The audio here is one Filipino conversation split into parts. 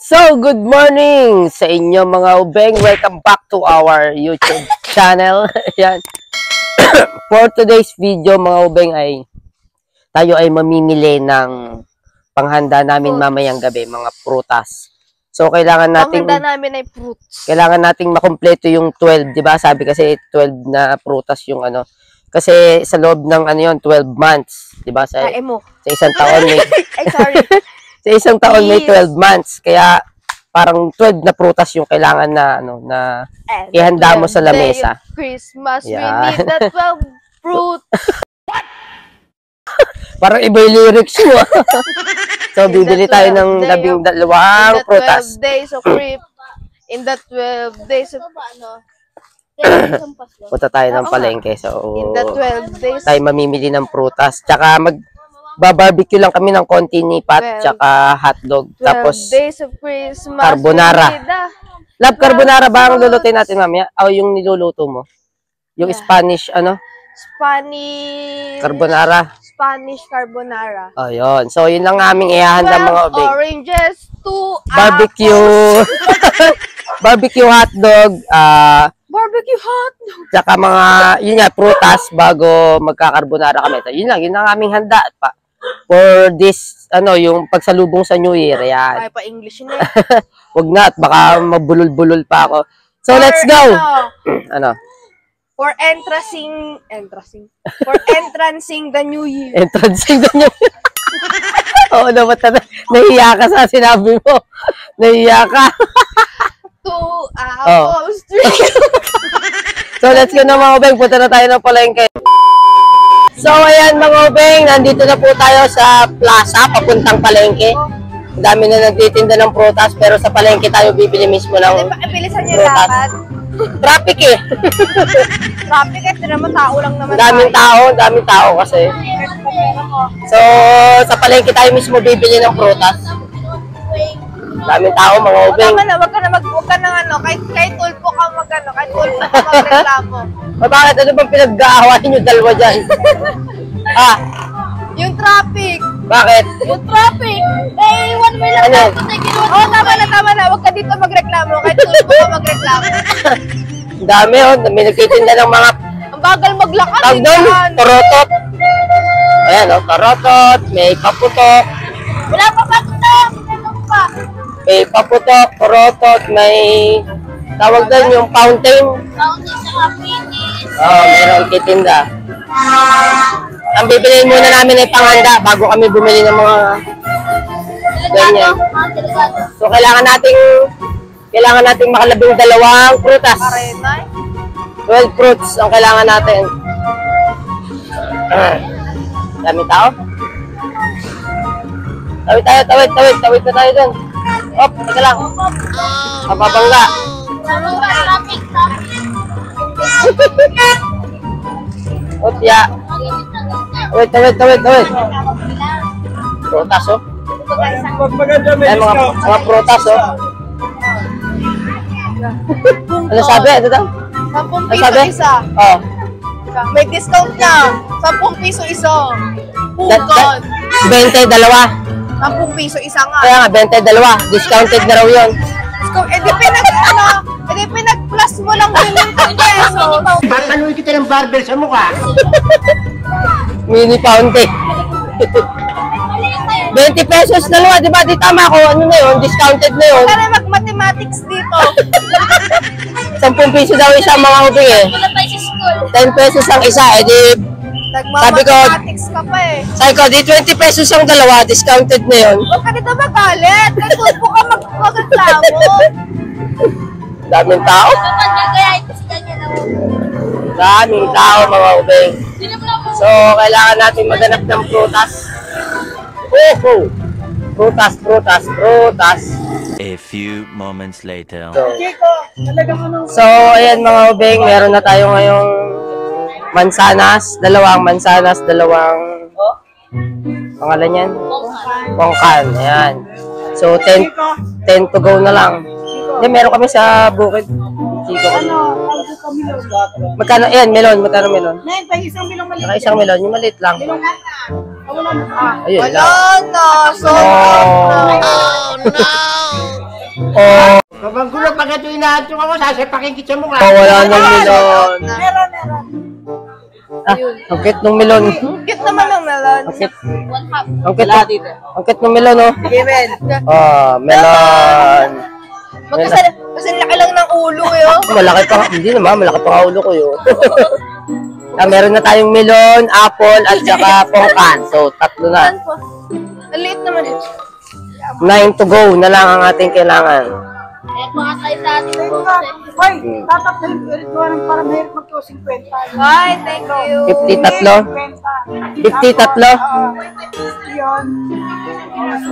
So, good morning sa inyo mga ubeng. Welcome back to our YouTube channel. Ayan. For today's video mga ubeng ay tayo ay mamimili ng panghanda namin mamayang gabi, mga prutas. So, kailangan nating panghanda namin ay fruits. Kailangan nating makumpleto yung 12, 'di ba? Sabi kasi 12 na prutas yung ano. Kasi sa loob ng ano yon, 12 months, 'di ba? Sa isang taon may ay sorry. Sa isang taon may 12 months. Kaya parang 12 na prutas yung kailangan na ano na ihanda mo sa lamesa. Christmas, yeah. We need the 12 fruit. Parang iba yung lyrics mo. So, bibili tayo ng 12 prutas. In the 12 days of creep. In the 12 days of Punta tayo ng palengke. So, in the 12 days tayo mamimili ng prutas. Tsaka barbecue lang kami ng konti ni Pat, tsaka hotdog. Tapos, days of Christmas, carbonara. Love, carbonara ba ang lulutuin natin mamaya? O yung niluluto mo? Yung Spanish, ano? Spanish carbonara. Oh, yun. So, yun lang aming ihahanda mga obeng. Oranges, 2 barbecue. Barbecue hotdog. Barbecue hotdog. Tsaka mga, yun nga, prutas bago magkakarbonara kami. So, yun lang aming handa pa. For this, ano, yung pagsalubong sa New Year. Yan. Ay, pa-English na Huwag na, at baka mabulol-bulol pa ako. So, let's go! Ano? For entrancing the New Year. Entrancing the New Year. Oo naman, nahiya ka sa sinabi mo. Nahiya ka. 2 apples, 3. So, let's go na mga ubeng. Punta na tayo ng palengke. So, ayan mga ubeng. Nandito na po tayo sa plaza, papuntang palengke. Ang dami na nagtitinda ng prutas, pero sa palengke tayo bibili mismo ng bilisan niyo dapat. Traffic eh. Traffic kasi naman tao lang naman. Daming tao kasi. So, sa palengke tayo mismo bibili ng prutas. Daming tao mga ubeng. Tama na, wag ka na ano, kahit tulpo ka magreklamo. Bakit? Ano bang pinag-aawain nyo dalawa dyan? Yung traffic. Bakit? Yung traffic. Eh, 1 way lang ano? Tama na. Wag ka dito magreklamo. Kahit tulpo ka magreklamo. Ang dami may nagtitinda ng mga ang bagal maglakad. Tawag doon, karotot. Ayan karotot, may paputok. Wala pa paputok. May paputok, karotot, may tawag doon yung fountain. Fountain sa finish. Meron titinda. Ang bibiliin muna namin ay panghanda bago kami bumili ng mga ganyan. So, kailangan nating makalabing 2 prutas. 12 fruits ang kailangan natin. Dami tao. Tawid na tayo dun. Hop, teka lang. Mababangga. Hop, ya. Tawid. Prutas, oh. Ayan, mga prutas, oh. Ano sabi? Ano daw? 10 piso isa. Oh. May discount na. 10 piso isa. Pungkon. 22. 10 piso isa nga. Kaya nga, 22. Discounted na raw yun. Pinag-plus mo lang din yung 10 peso. Papaluin kita ng barbell sa mukha. Mini fountain. 20 pesos dalawa, di ba? Di tama ako. Ano na yun? Discounted na yun. Kaya mag-mathematics dito. 10 piso daw isa mga ubing eh. 10 pesos ang isa. Eh di, sabi ko, Nagmamathematics ka pa eh. sabi ko, di 20 pesos ang dalawa. Discounted na yun. Huwag ka dito magalit. Nagtulpo ka magreklamo. Daming tao. Daming tao mga ubing. So, kailangan natin maghanap ng prutas. Prutas. A few moments later. So, ayan mga ubing, meron na tayo ngayong mansanas, 2 mansanas, 2 pangalan yan? Bongkan. Ayan. So, 10 to go na lang. Meron kami sa bukid. Chico kami. Magkano? Ayan, melon. Magkano melon? Isang melon. Yung maliit lang. Ayun lang. Wala na. So, Oh, no. Oh, Mabanggulo pag ito inaantok ako, sasapakin kita mo nga. wala ng melon. Meron. Ah, ang cute ng melon. Cute naman ng melon. Ang cute. Ang cute. Ang cute ng melon, oh. Given. Ah, melon. Kasi laki lang ng ulo yun. Malaki pa, hindi naman, malaki pa ang ulo ko yun. Meron na tayong melon, apple, at saka pongkan. So, tatlo na. Saan po? Ang liit naman ito. 9 to go na lang ang ating kailangan. Mga tayo sa atin. Hoy, tatakbo ulit ko ng para mahirap mag-50. Hi, thank you. 50 tatlo? 50 tatlo? Yun.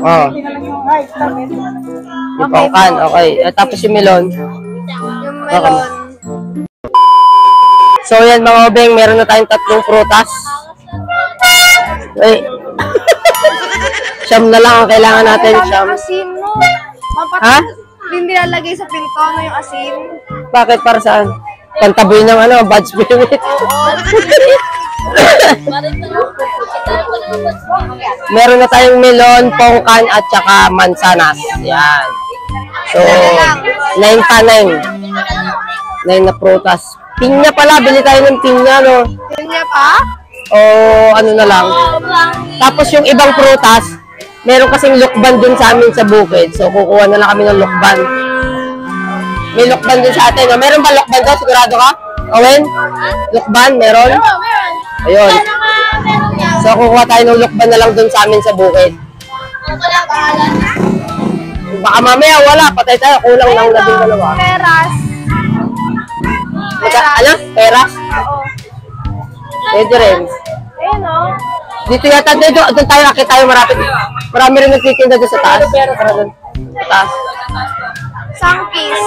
Oh, Hindi na lang yung height. yung pongkan, okay. At tapos yung melon. Yung melon. So, yan mga obeng, meron na tayong tatlong prutas. Wait. Siyam na lang ang kailangan natin, siyam. Ang asin mo. Ha? Hindi nilalagay sa pinto mo yung asin. Bakit? Para saan? Pantaboy ng ano, bad spirit. Meron na tayong melon, pongkan, at saka mansanas. Yan. So, 9 pa 9. 9 na prutas. Pinya pala, bili tayo ng pinya, no? Yun niya pa? O ano na lang. Tapos yung ibang prutas, meron kasing lukban dun sa amin sa bukid. So, kukuha na lang kami ng lukban. May lukban dun sa atin. No? Meron ba lukban doon? Sigurado ka? Owen? Lukban? Meron? Ayun. So, kukuha tayo ng lukban na lang dun sa amin sa bukid. Baka mamaya wala. Patay tayo. Kulang ng 12. Peras. Ano? Peras? Oo. Pwede rin. Ayun o. Dito yata, doon tayo nakita tayo marami. Marami rin nagtitinda doon sa taas. Para doon. Sa taas. Sangkis.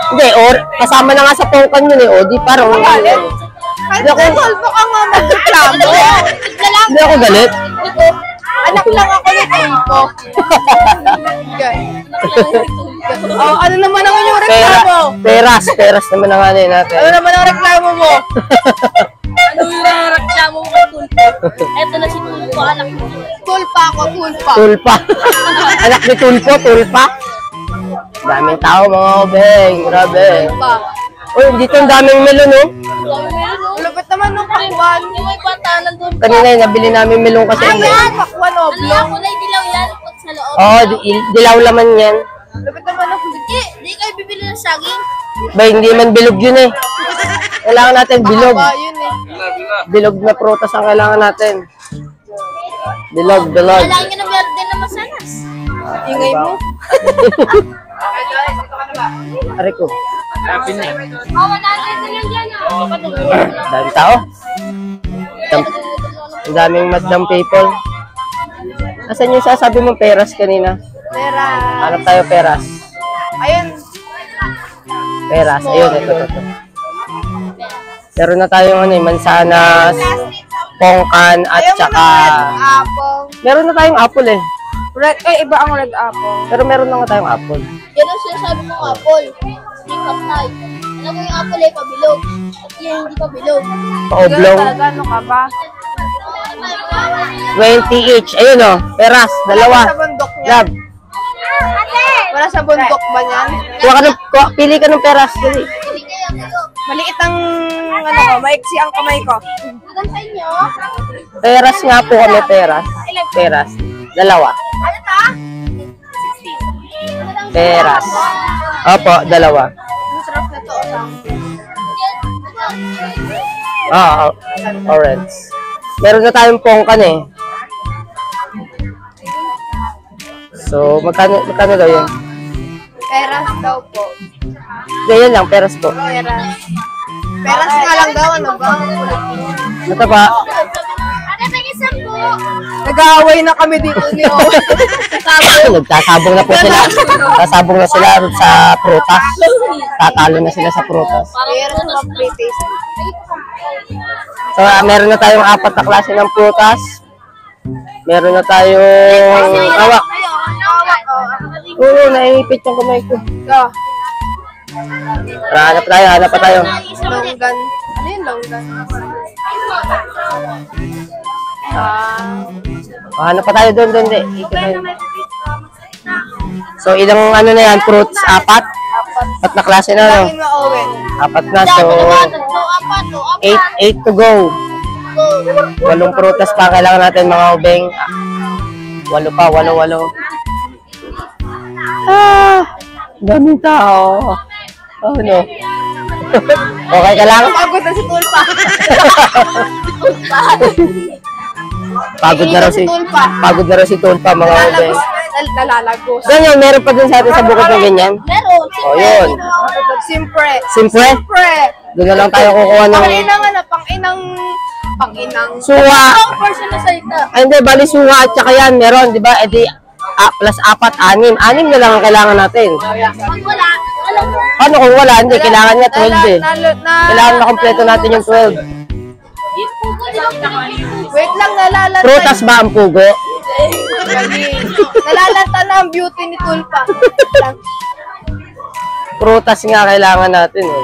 Hindi, or kasama na nga sa pongkan yun eh. O, di parang. Kahit nagulpo ka nga magreklamo. Hindi ako galit. Anak lang ako ni Tulpo. Oh, ano naman ang inyong reklamo? Peras naman ang ano natin. Ano naman ang reklamo mo? Ano yung reklamo mo kay Tulpo? Eto na si Tulpo, anak mo. Tulpa ako, tulpa. Tulpa. Anak ni Tulpo, tulpa. Daming tao mga obeng. Grabe. Tulpa. Uy, dito ang daming melon, oh. Lupit naman nung pakwan. Yung may patalan doon. Kanina yung nabili namin melon kasi. Ayan, pakwan Ano oblong. ako na dilaw yan pag sa loob. Oo, dilaw laman yan. Lupit naman nung Di kayo bibili ng saging. Ba, hindi man bilog yun eh. Kailangan natin bilog. ba yun eh. Bilog na prutas ang kailangan natin. Bilog. Kailangan nyo ng verde na masanas. Ingay mo. Ari ko. Oh, wala na yan dyan. Daming tao. Ang daming madam people. Asan yung sasabi mong peras kanina? Peras. Hanap tayo peras. Ayun. Peras. Ayun, ito. Meron na tayong ano, mansanas, pongkan, at Ayaw mo saka... ng red apple. Meron na tayong apple eh. Red, iba ang red apple. Pero meron na nga tayong apple. Yan ang sinasabi mong apple. Hindi patay. Alam mo yung apple ay pabilog. At yan hindi pabilog. Paoblong. Talaga, ano ka ba? 20 each. Ayun o, peras. Dalawa. Wala sa bundok niya. Love. Wala sa bundok ba niyan? Pili ka ng peras. Dali. Hindi kaya bilog. Maliit ang, ano ko, maiksi ang kamay ko. Hanggang sa inyo. Peras nga po kami, peras. Peras. Dalawa. Ano ta? 60. Peras. Opo, dalawa. Ang sarap na to. Orange. Meron na tayong pongkan eh. So, magkano daw yun? Peras daw po. Ganyan lang, peras po. Peras. Peras nga lang daw, ano ba? Ito pa. Ano sa isang po? Nag-aaway na kami dito ni Owen. Nagsasabong na po sila. Sasabong na sila sa prutas. Tatalo na sila sa prutas. Peras sa British. So, meron na tayong 4 na klase ng prutas. Meron na tayong awak. Oo, naipit yung kamay ko. Go. Hanap pa tayo. Longgan. Ano yun, longgan? Hanap pa tayo doon. Ikot tayo. So, So, ilang ano na yan, fruits? Apat? Apat na klase na, no? Bilangin mo, Owen. Apat na, so, 8 to go. 8 prutas pa kailangan natin, mga ubeng. 8 pa, 8. Daming tao. Oh, no. Okay ka lang? Pagod na si Tulpa. Pagod na raw si Tulpa. Pagod na raw si Tulpa, mga ubeng. Nalalagos. Ganyan, meron pa din sa atin sa bukid ng ganyan. Meron. Oh, yun. Simpre. Simple? Simpre. Doon na lang tayo kukuha ng Panginang ano, panginang. suha. Ang person na salita. Ay, hindi, bali suha at saka yan, meron, di ba? E di, plus 4, 6. 6 na lang ang kailangan natin. Pag wala, alam mo. Ano kung wala? Hindi, kailangan niya 12 eh. Kailangan makompleto natin yung 12. Wait lang, nalalanta. Prutas ba ang pugo? Nalalanta na ang beauty ni Tulpa. Prutas nga kailangan natin eh.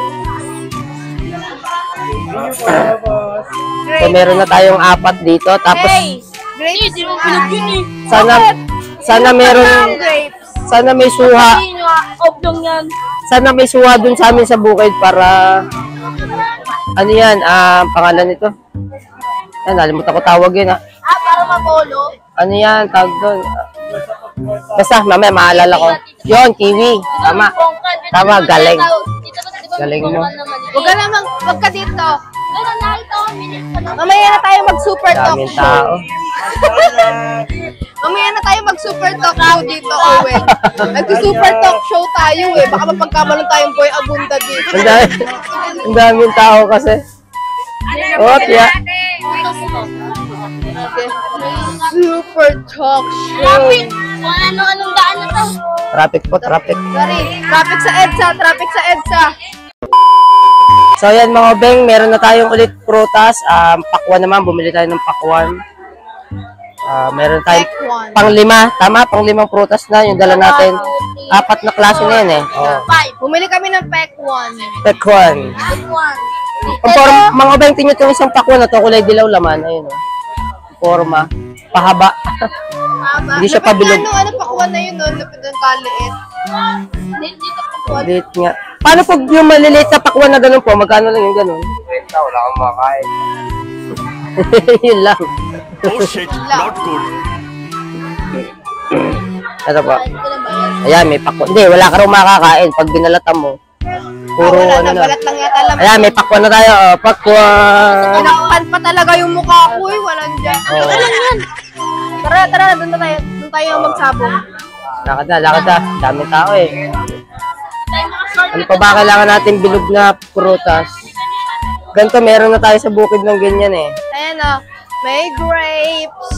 So, meron na tayong 4 dito. Tapos, Grapes. sana meron, Grapes. sana may suha. Obdong yan. Sana may suha dun sa amin sa bukid para, ano yan, pangalan nito? Nalimutan ko tawag yun Para mapolo. Ano yan, tawag dun? Basta, mamaya maalala ko. Yon, kiwi. Tama. Tama, galing. Galing mo. Huwag ka naman, huwag ka dito. Pero nakita ko, minit pa lang. Mamaya na tayo mag-super talk Daming show. tao. Mamaya na tayo mag-super talk show dito, Owen. Nag-super talk show tayo eh. Baka mapagkamalan tayong boy abunda dito. Ang daming tao kasi. Oh, yeah. Super talk show. Traffic! Anong daan na to? Traffic po, traffic. Sorry, traffic sa EDSA, traffic sa EDSA. So, yan mga beng, meron na tayong ulit prutas. Pakwan naman, bumili tayo ng pakwan. Meron tayong Pakwan. pang-5. Tama, pang-5 prutas na yung dala natin. 4 na klase na yan eh. Oh. 5. Bumili kami ng Pek 1. Pakwan. Good one. Mga beng, tingnan itong isang pakwan na to, kulay dilaw laman. Ayun oh. Forma. Pahaba. Hindi siya pabilog. Ano Pakwan na yun, no? Lapit ng kaliit. Dito Pakwan. Ulit nga. Paano pag yung maliliit na pakwan na ganun po? Magkano lang yung ganun? 20, wala akong makain. Yun lang. Oh shit, not good. Ito po. Ayan, may pakwan. Hindi, wala ka rin makakain. Pag binalatan mo, puro Wala ano na, na. balat lang yata lang. Ayan, may pakwan na tayo. Oh, pakwan. Pinakpan pa talaga yung mukha ko eh. Walang dyan. Oh. Tara, doon na tayo. Doon tayo magsabong. Lakad na. Daming tao eh. Ano pa ba kailangan natin bilog na prutas? Ganito, meron na tayo sa bukid ng ganyan eh. Ayan o. May grapes.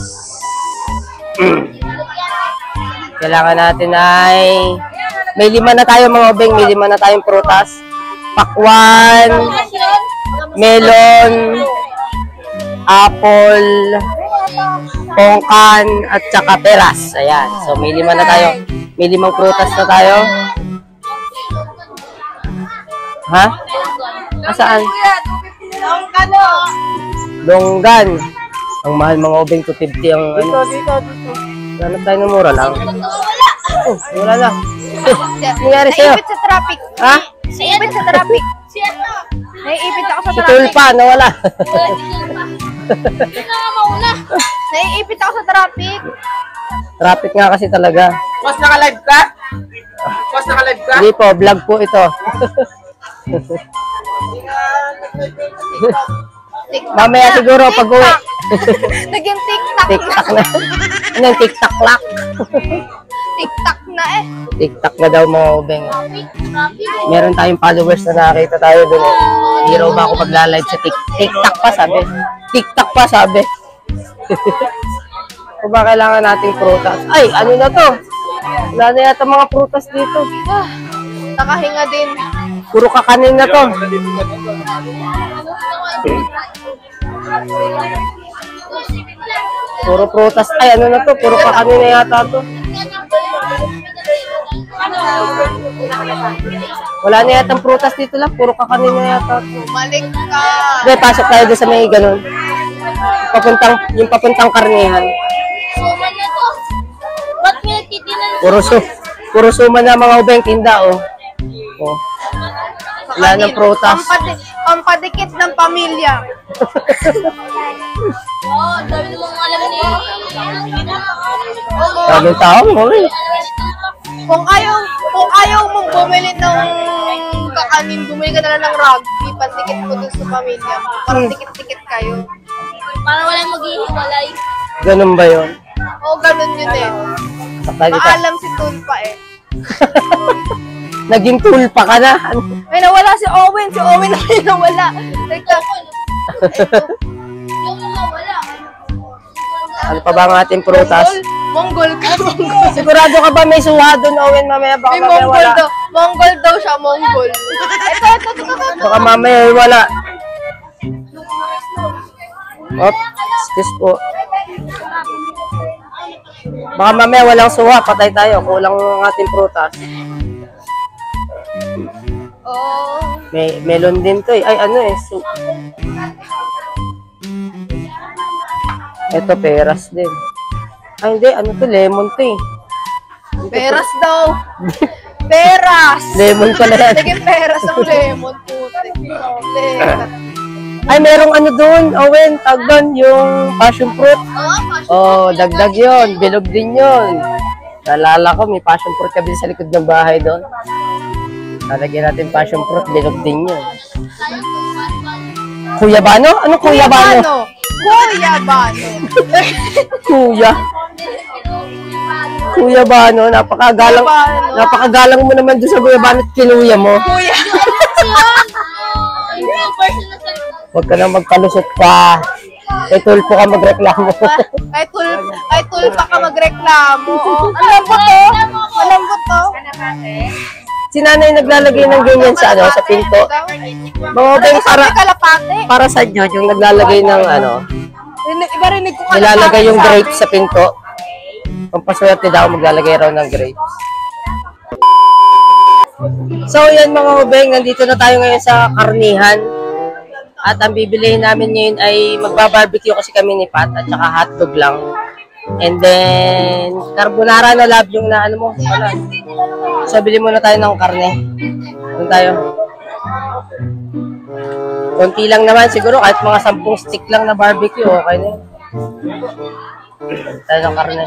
Kailangan natin ay... May 5 na tayo mga obeng. May 5 na tayong prutas. Pakwan, melon, apple, pongkan, at saka peras. Ayan. So, may 5 na tayo. May 5 prutas na tayo. Ha? Saan? Longgan. Ang mahal mga obeng, 250 ang ano. Dito. Hanap tayo ng mura lang. Oh, wala na. Nangyari sa'yo? Naipit sa traffic. Ha? Naipit sa traffic. Naiipit ako sa Si traffic. Tulpa, nawala. Hindi na mauna. Naiipit ako sa traffic. Traffic nga kasi talaga. Boss, naka-live ka? Boss, naka-live ka? Hindi po, vlog po ito. Mamaya siguro pag uwi. Naging TikTok na. TikTok na. Ano yung TikTok lock? TikTok na eh. TikTok na daw mga ubeng. Meron tayong followers na nakakita tayo dun eh. Hero ba ako pagla-live sa TikTok pa sabi. TikTok pa sabi. Kung ba kailangan nating prutas? Ay, ano na to? Wala na yata mga prutas dito. Nakahinga din. Puro kakanin na to. Puro prutas. Ay, ano na to? Puro kakanin na yata to. Wala na yata prutas dito lang. Puro kakanin na yata to. Bumalik ka. Hindi, pasok tayo doon sa may ganun. Yung papuntang karnihan. Suman na to. Ba't may nagtitinan? Puro Puro suma na mga ubeng tinda, oh. Oh. Wala ng prutas. Pampadikit ng pamilya. Oo, dami namang alam ni... Daming tao, okay. Kung ayaw mong bumili ng kakanin, bumili ka na lang ng rugby, pandikit mo dun sa pamilya. Para dikit-dikit kayo. Para walang maghihiwalay. Ganun ba yun? Oo, ganun yun eh. Maalam si Tulpa eh. Naging tulpa ka na. May nawala si Owen. Si Owen na may nawala. Teka. Yung mga wala. Ano pa ba ang ating prutas? Monggol ka. Monggol. Sigurado ka ba may suha doon, Owen? Mamaya baka May mamaya Monggol wala. daw. Monggol daw siya, Monggol. Ito. Baka mamaya wala. Oops, excuse po. Baka mamaya walang suha, patay tayo. Kulang ang ating prutas. Oh. May melon din to eh. Ay, ano eh. Ito, peras din. Ay, hindi. Ano to? Lemon to eh. Peras daw. Peras. Lemon pala yan. Naging peras ang lemon. Puti. Ay, merong ano doon, Owen. Tag doon, yung passion fruit. Oh, dagdag yon, bilog din yon. Naalala ko, may passion fruit kami sa likod ng bahay doon. Lalagyan natin passion fruit, bilog din yun. Kuya Bano? Ano Kuya Bano? Kuya Bano. Kuya. Kuya Bano, napakagalang. Bano. Napakagalang mo naman doon sa Kuya Bano at kinuya mo. Kuya. Huwag ka na magpalusot pa. Kay Tulpo ka magreklamo. Ay, Tulpa ka magreklamo. Malambot to. Malambot to. Si nanay naglalagay ng ganyan sa ano, sa pinto. Mga beng para sa inyo, yung naglalagay ng ano, Iba rinig ko nilalagay yung grapes sa pinto. Pampaswerte daw, maglalagay raw ng grapes. So, yan mga ubeng, nandito na tayo ngayon sa karnihan. At ang bibilihin namin ngayon ay magbabarbecue kasi kami ni Pat at saka hotdog lang. And then, carbonara na lab yung na ano mo. Wala. So, bili muna tayo ng karne. Doon tayo. Konti lang naman siguro, kahit mga 10 stick lang na barbecue, okay na yun. Tayo ng karne.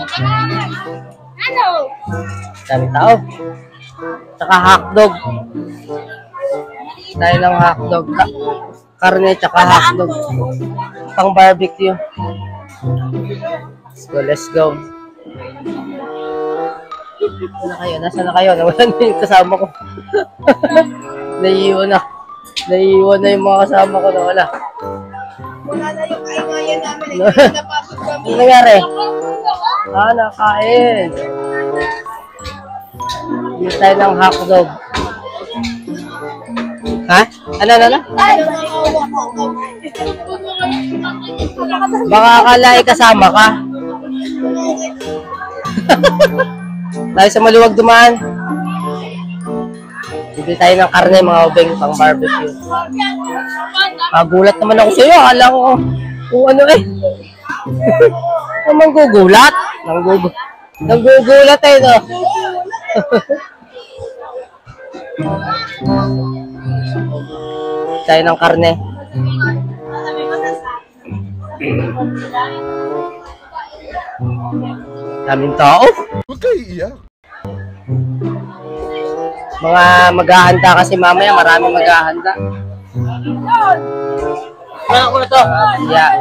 Ano? Dami tao. Tsaka hotdog. Tayo ng hotdog. Karne tsaka hotdog. Pang barbecue. Let's go. Nasaan na kayo? Nawalan na yung kasama ko. Naiiwan na. Naiiwan na yung mga kasama ko na wala. Wala na yung kaingayan namin. Napapag kami. Ano nangyari? Nakain. Hindi tayo ng hotdog. Ha? Ano? Baka akala ay kasama ka. Tayo sa maluwag dumaan. Bibili tayo ng karne mga ubeng pang barbecue. Gulat naman ako sa iyo. Akala ko kung ano eh. Naman gugulat. Nanggugulat eh no. Tayo ng karne. Daming tao. Huwag kayo iiyak. Mga maghahanda kasi mamaya, marami maghahanda. Ano ko na to? Yeah.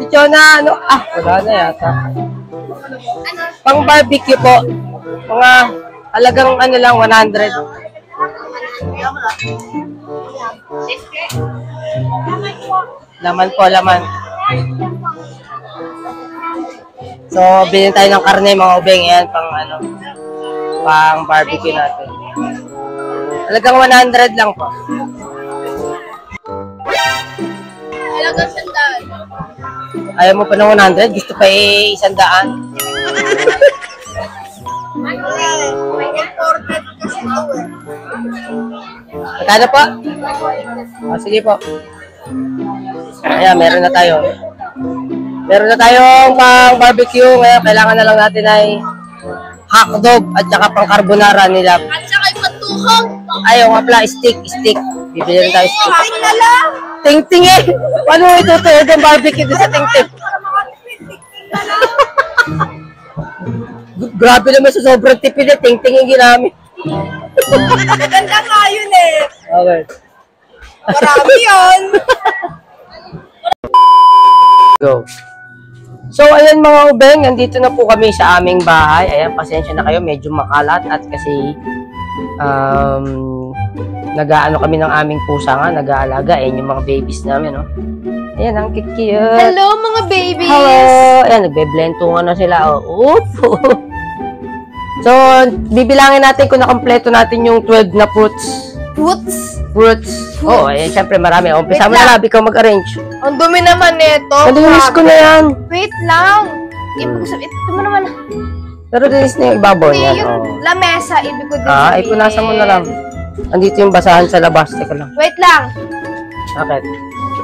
Ito na, ano? Wala na yata. Pang barbecue po. Mga halagang ano lang, 100. Laman po, laman. So, bilhin tayo ng karne, mga ubeng. Yan, pang ano, pang barbecue natin. Halagang 100 lang po. Halagang 100. Ayaw mo pa ng 100? Gusto pa 100? May imported kasi ito eh. Magkano po? Sige po. Ayan, meron na tayo. Meron na tayong pang barbecue. Ngayon, kailangan na lang natin ay hotdog at saka pang carbonara nila. At saka yung patuhog. Ayaw nga pala, stick. Bibili rin tayo stick. Kain na lang. Ting-ting eh! Paano ito ang barbecue doon sa ting-ting? Grabe naman sa sobrang tipid eh. Ting-ting yung ginamit. Maganda nga yun eh. Okay. Marami yun. Go. So, ayan mga ubeng, nandito na po kami sa aming bahay. Ayan, pasensya na kayo, medyo makalat at kasi nag-aano kami ng aming pusa nga, nag-aalaga. Ayan yung mga babies namin, no? Ayan, ang cute. Hello mga babies. Hello! Ayan, nagbe-blentungan na sila. Oh. Oop! So, bibilangin natin kung nakompleto natin yung 12 na fruits. Fruits. Oh, ayan, syempre marami. Umpisa mo na lang, ikaw mag-arrange. Ang dumi naman nito. Malinis ko na yan. Wait lang. Ibig sabihin, ito mo naman. Pero linis na yung ibabaw Hindi, niyan. yung Oh. lamesa, ibig ko din Ay, punasan mo na lang. Andito yung basahan sa labas. Teka lang. Wait lang. Bakit?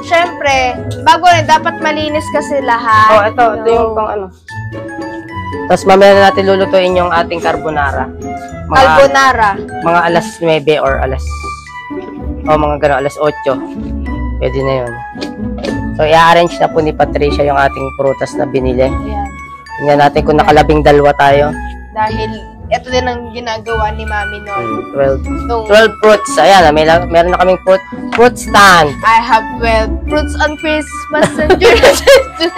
Siyempre, bago rin, dapat malinis kasi lahat. Oh, ito yung pang ano. Tapos mamaya na natin lulutuin yung ating carbonara. Carbonara. Mga alas 9 or alas... O, mga gano'n, alas 8. Pwede na yun. So, i-arrange na po ni Patricia yung ating prutas na binili. Ayan. Tingnan natin kung nakalabing dalawa tayo. Dahil, ito din ang ginagawa ni Mami noon. 12 fruits. Ayan, meron na kaming fruit stand. I have 12 fruits on Christmas and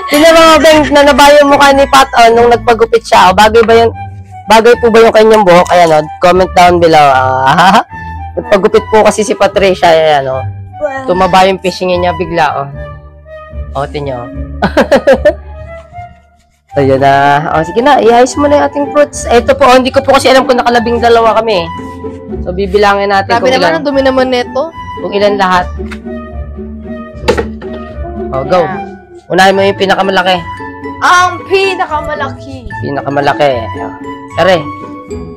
Tingnan mga beng na nabayo yung mukha ni Pat nung nagpagupit siya. O, bagay po ba yung kanyang buhok? Ayan, comment down below. Nagpagupit po kasi si Patricia. Ayan, tumaba yung fishing niya bigla. O, tingnan. Ayun na. Sige na, i-ayos mo na yung ating fruits. Ito po, hindi ko po kasi alam kung nakalabing dalawa kami. So, bibilangin natin Sabi kung naman, ilan. ang dumi naman nito. Kung ilan lahat. Go. Unahin mo yung pinakamalaki. Ang pinakamalaki. Pinakamalaki. Tara.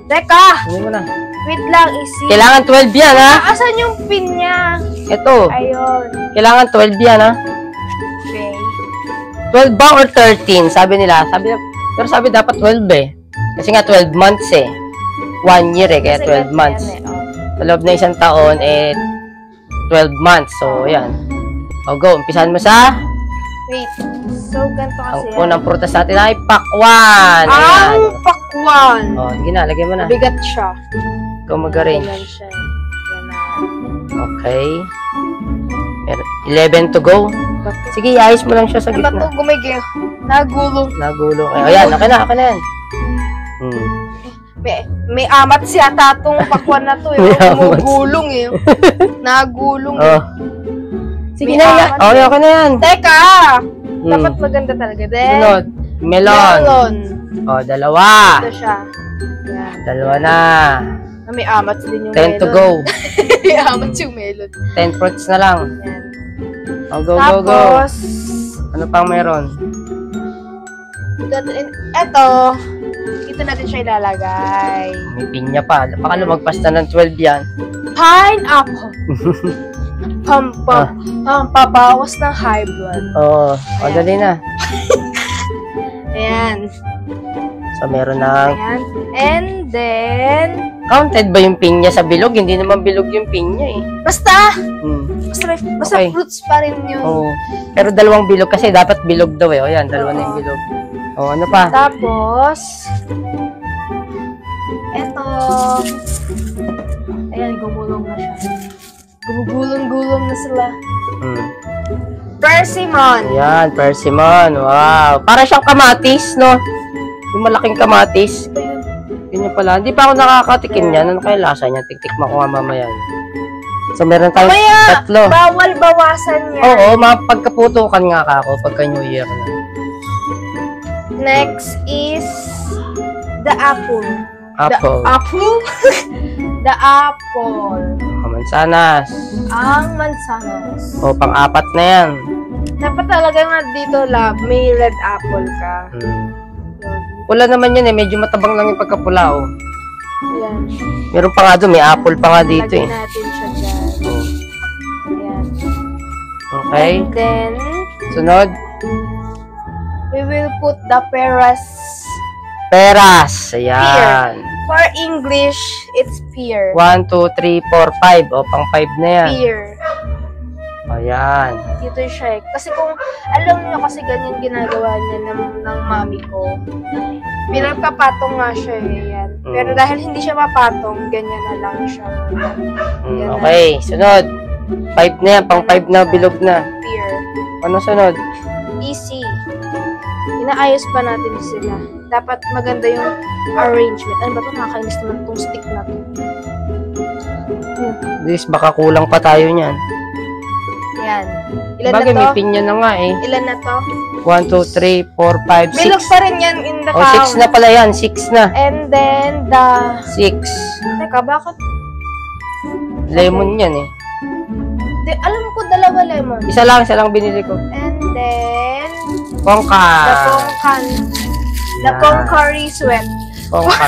Teka, Hindi mo na. wait lang, isi. Kailangan 12 yan, ha? Asan yung pin niya? Ito. Ayun. Kailangan 12 yan, ha? Okay. 12 ba or 13? Sabi nila. Pero sabi dapat 12 eh. Kasi nga 12 months eh. 1 year eh, kaya 12 months. Sa loob na isang taon, 12 months. So, yan. Go. Umpisahan mo sa... Wait. So, ganito Ang kasi. unang prutas natin ay pakwan. Ang Ayan. pakwan. Sige na, lagyan mo na. Mabigat siya. Ikaw mag-arrange. Ganyan siya. Ganyan. Okay. 11 to go. Sige, iayos mo lang siya sa Ano ba ito? gitna. Gumigil. Nagulong. Nagulong. Ayan, akin na yan. May amat siya tatong pakwan na to. May amat. Gumugulong eh. Nagulong. Oh. Sige May na, amat akin na yan. Teka! Dapat maganda talaga din. Sunod. Melon. Dalawa. Ito siya. Yan. Dalawa na. May amat din yung 10 to melon. go. May amat yung melon. 10 fruits na lang. Yan. Go. Tapos, Ano pang meron? eto, dito natin siya ilalagay. May pinya pa. Baka lumagpas na ng 12 yan. Pineapple. Pampabawas ng high blood. Dali na. Ayan. So, meron ng... Ayan. And then, Counted ba yung pinya sa bilog? Hindi naman bilog yung pinya eh. basta Okay. fruits pa rin yun. Oo. Pero dalawang bilog kasi dapat bilog daw eh. Yan, dalawa na yung bilog. Ano pa? Tapos, eto, ayan, gumulong na siya. Gumugulong-gulong na sila. Persimmon. Ayan, persimmon. Wow. Para siyang kamatis, no? Yung malaking kamatis. Ganyan pala. Hindi pa ako nakakatikim yan. Ano kaya lasa niya? Tiktikman ko nga mamaya. So, meron tayong tatlo. Bawal bawasan yan. Oo, pagkaputukan nga ako pagka New Year na. Next is the apple. Apple. The apple? The apple. Mansanas. Ang mansanas. Pang-apat na yan. Dapat talaga nga dito, love, may red apple ka. Pula naman yan eh. Medyo matabang lang yung pagkapula, Ayan. Meron pa nga doon. May apple pa nga dito Lagyan eh. natin siya dyan. Ayan. Okay. And then, Sunod. we will put the peras. Peras. Ayan. For English, it's pear. 1, 2, 3, 4, 5. O, pang 5 na yan. Pear. Ayan. Dito siya eh. Kasi kung, alam niyo kasi ganyan ginagawa niya ng mami ko. Pinagpapatong nga siya eh. Yan. Pero dahil hindi siya mapatong, ganyan na lang siya. Ganyan. Okay, sunod. 5 na yan. Pang 5 na, bilog na. Pear. Ano sunod? Easy. Inaayos pa natin sila. Dapat maganda yung arrangement. Ano ba ito? Nakakainis naman itong stick na to. This, baka kulang pa tayo niyan. Yan. Ilan Bagay, na may to? pinya na nga eh. Ilan na to? 1, 2, 3, 4, 5, 6. Bilog pa rin yan in the O, count. 6 na pala yan. 6 na. And then, the... 6. Teka, bakit? Lemon yan eh. Alam ko, dalawa lemon. Isa lang binili ko. And then, Pongka. the Pongkari sweat. Pongka.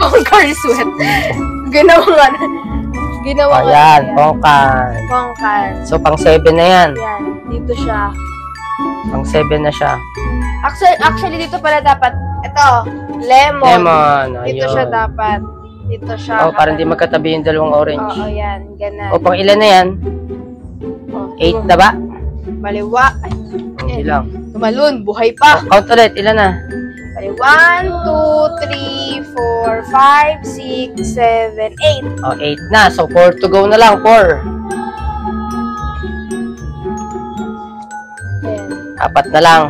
Pongkari sweat. Ginawa nga. Ginawa nga. Ayan, yan. pongkan. Pongkan. So, pang 7 na yan. Yan. Dito siya. Pang 7 na siya. Actually, dito pala dapat, ito, lemon. Lemon. Dito Ayun. siya dapat. Dito siya. Oh, para hindi magkatabi yung dalawang orange. Oo, yan. Ganun. O, pang ilan na yan? 8 na ba? Baliwa. Ay, Hindi lang. tumalun. Buhay pa. Count ulit. Ilan na? 1, 2, 3, 4, 5, 6, 7, 8. O, 8 na. So, 4 to go na lang. 4. Ayan. 4 na lang.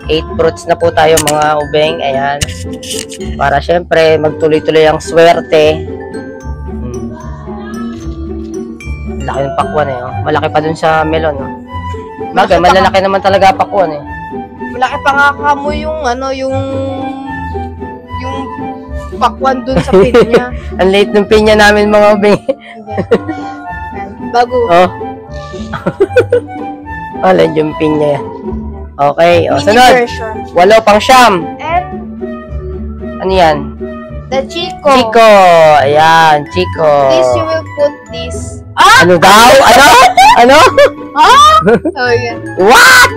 8 fruits na po tayo mga ubeng. Ayan. Para syempre, magtuloy-tuloy ang swerte. Laki ng pakwan eh. Oh. Malaki pa dun sa melon. Oh. Bagay, malalaki naman talaga pakwan eh. Malaki pa nga kamo yung pakwan dun sa pinya. Ang late ng pinya namin mga ubeng. Bago. Oh. Wala yung pinya yan. Okay. O, Mini sunod. version. 8 pang siyam. And Ano yan? the Chico. Chico. Ayan, Chico. This you will put this. Ano daw? Ano? Ano? Oh, yan. What?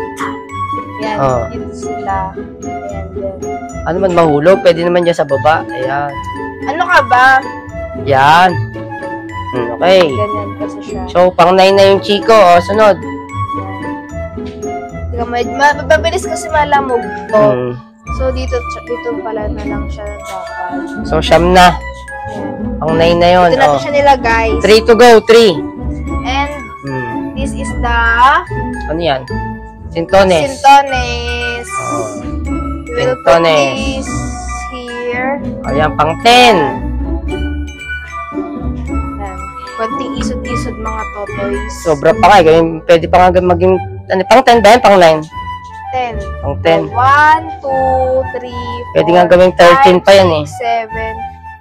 Yan. Oh. Dito sila. Ayan, then. Ano man mahulog? Pwede naman dyan sa baba. Ayan. Ano ka ba? Yan. Okay. Ganyan kasi siya. So, pang 9 na yung Chico. O, sunod. Mabilis kasi malamog to. Hmm. So, dito pala na lang siya dapat. So, siyam na. Ayan. Pang 9 na yun. Dito natin O. siya nilagay. 3 to go. 3. And this is the Ano yan? Sintones. Sintones. Oh. We will put Sintones. this here. Ayan, pang 10. Ayan. Konting isod-isod mga totoys. Sobra pa nga. Pwede pa nga maging... Ano, pang 10 ba yan? Pang 9? 10. Pang 10. 1, 2, 3, 4, Pwede nga gawing 13 pa yan eh. 7,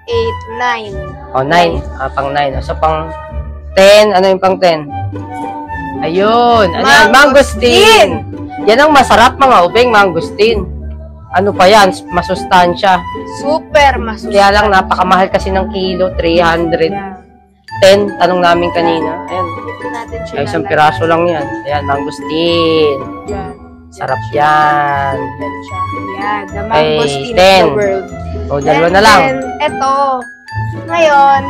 8, 9. O, 9. Pang 9. So, pang 10. Ano yung pang 10? Ayun. Ano yan? Mangosteen. Yan ang masarap mga ubeng, mangosteen. Ano pa yan? Masustansya. Super masusunod. Kaya lang, napakamahal kasi ng kilo. 310. Tanong namin kanina. Ayan. Dito natin siya Ay, isang lalagay. piraso lang yan. Ayan, mangosteen. Yan. Sarap yan. Yan siya. Yan. The Okay, mangosteen of 10. the world. O, dalawa na lang. And then, eto. Ngayon,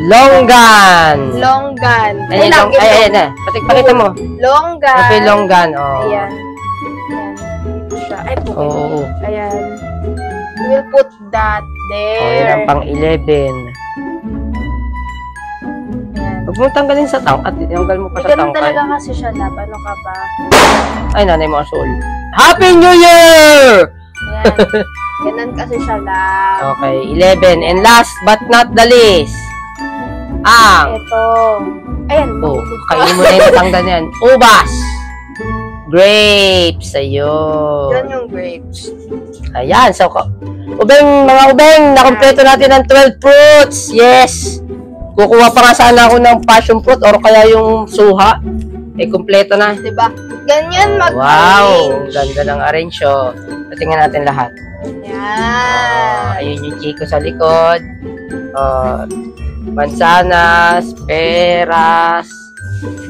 Longgan. longgan. Ay, ayan. Pakita mo. Longgan. Okay, longgan. Oh. Ayan. Ayan. Dito siya. Ay, po. Oo. Ayan. We will put that Oh, there. yan ang pang 11. Ayan. Huwag mo tanggalin sa tangkat. Tanggal mo pa sa Ganun tangkat. talaga kasi siya, lab. Ano ka ba? Ay, nanay mo ang soul. Happy New Year! Ayan. Ganun kasi siya, lab. Okay, 11. And last but not the least. Ito. Ayan. Oh, kainin mo na yung natanggal na yan. Ubas. Grapes. Ayun. Yan yung grapes. Ayan. So, mga ubeng, nakompleto natin ang 12 fruits. Yes. Kukuha pa nga sana ako ng passion fruit or kaya yung suha. Eh, kumpleto na. Diba? Ganyan Wow. mag-arrange. Ganda ng arrange. So, tingnan natin lahat. Yan. Ayun yung Chico sa likod. Mansanas, peras,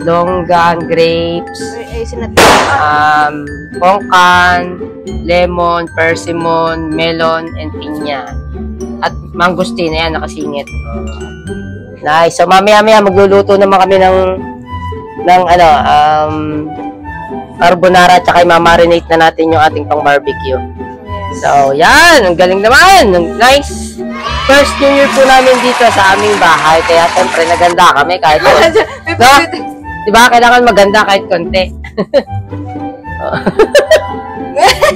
longgan, grapes, Ay, sinat. pongkan, lemon, persimmon, melon, and pinya. At mangosteen, ayan, nakasingit. Nice. So, mamaya-maya magluluto naman kami ng carbonara, tsaka i-marinate na natin yung ating pang barbecue. So, yan. Ang galing naman. Nice. First New Year po namin dito sa aming bahay. Kaya, siyempre, naganda kami kahit konti. No? Diba? Kailangan maganda kahit konti.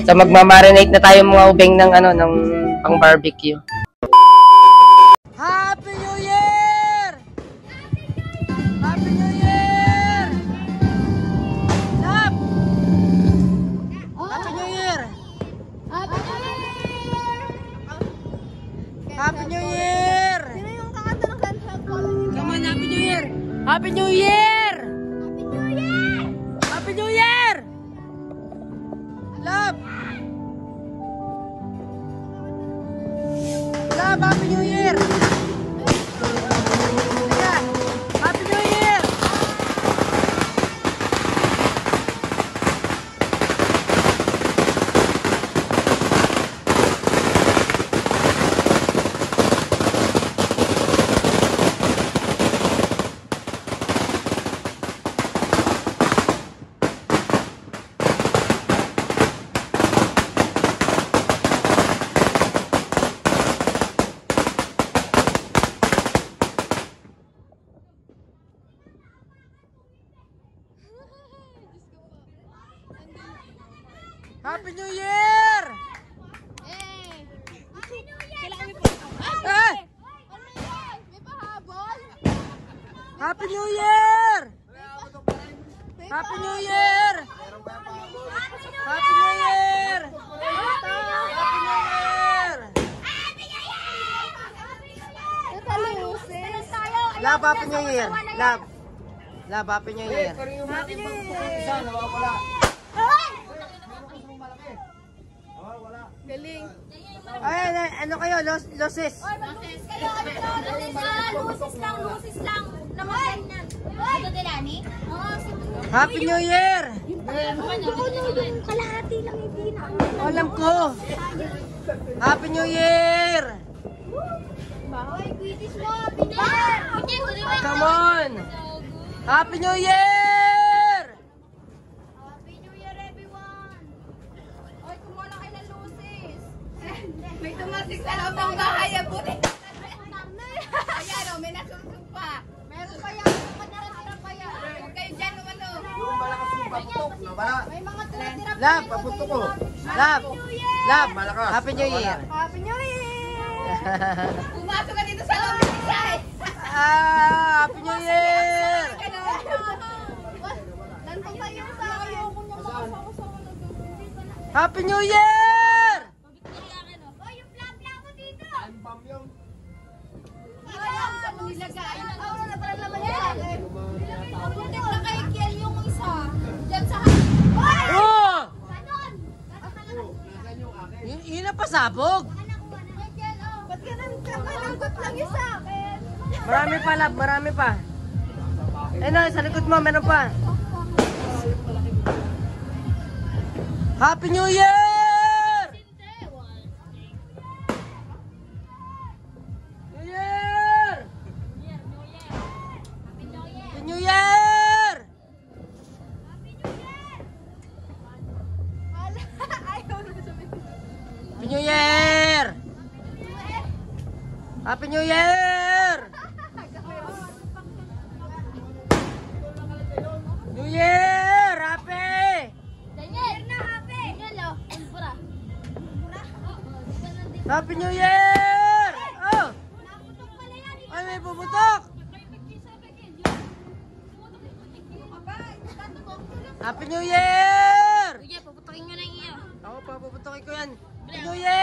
So, magmamarinate na tayo mga ubeng ng, ng pang barbecue. Happy New Year! Happy New Year! Love! Happy New Year! Happy New Year! Sino yung kakanta ng kanta? Come on, Happy New Year! Happy New Year! Happy New Year! Happy New Year! Love! Love, Happy New Year! Ayan. Happy New Year! Happy New Year! Happy New Year! Eh! May pahabol? Happy New Year! Happy New Year! Happy New Year! Love, Happy New Year! Love! Love, Happy New Year! Happy New Year! Galing. Ay, ano kayo? Losses? Lusis lang. Naman yan. Ito Delani? Happy New Year! Kalahati lang hindi na. Alam ko! Happy New Year! Hoy, British mo. Happy New Year! Come on! Happy New Year! Happy New Year, everyone! Hoy, kumuha na kayo ng lusis. May tumatik sa loob ng bahay. Buti. Ayan o, may nasusunod pa. Meron pa yan. Nakatira pa yan. Huwag kayo dyan umano. May mga tira-tira pa. Love, papunto ko. Love! Love! Happy New Year! Happy New Year! Pumasok ka dito sa loob ng isa eh. Happy New Year! Nandun kayo sa ayoko niyang makasama-sama na doon. Happy New Year! Hoy, yung bla-bla mo dito! Kaya sa mo nilagay. Wala na pala naman yan. Pumuntik na kay Kiel yung isa. Diyan sa Hoy! Oh! Ganon! Yun ang pasabog! Hoy, Kiel, oh. Ba't ganun ka? Malanggot lang yung sa akin. Marami pa, love. Marami pa. Ayun na, sa likod mo, meron pa. Happy New Year! New Year! Happy New Year! Ayaw na sabihin. Happy New Year! Happy New Year! New Year! Happy! Daniel! Daniel, oh. Pura. Happy New Year! Oh! Naputok pala yan. Ay, may puputok! Happy New Year! Sige, puputokin ko na iyo. Ako pa, puputokin ko yan. Happy New Year!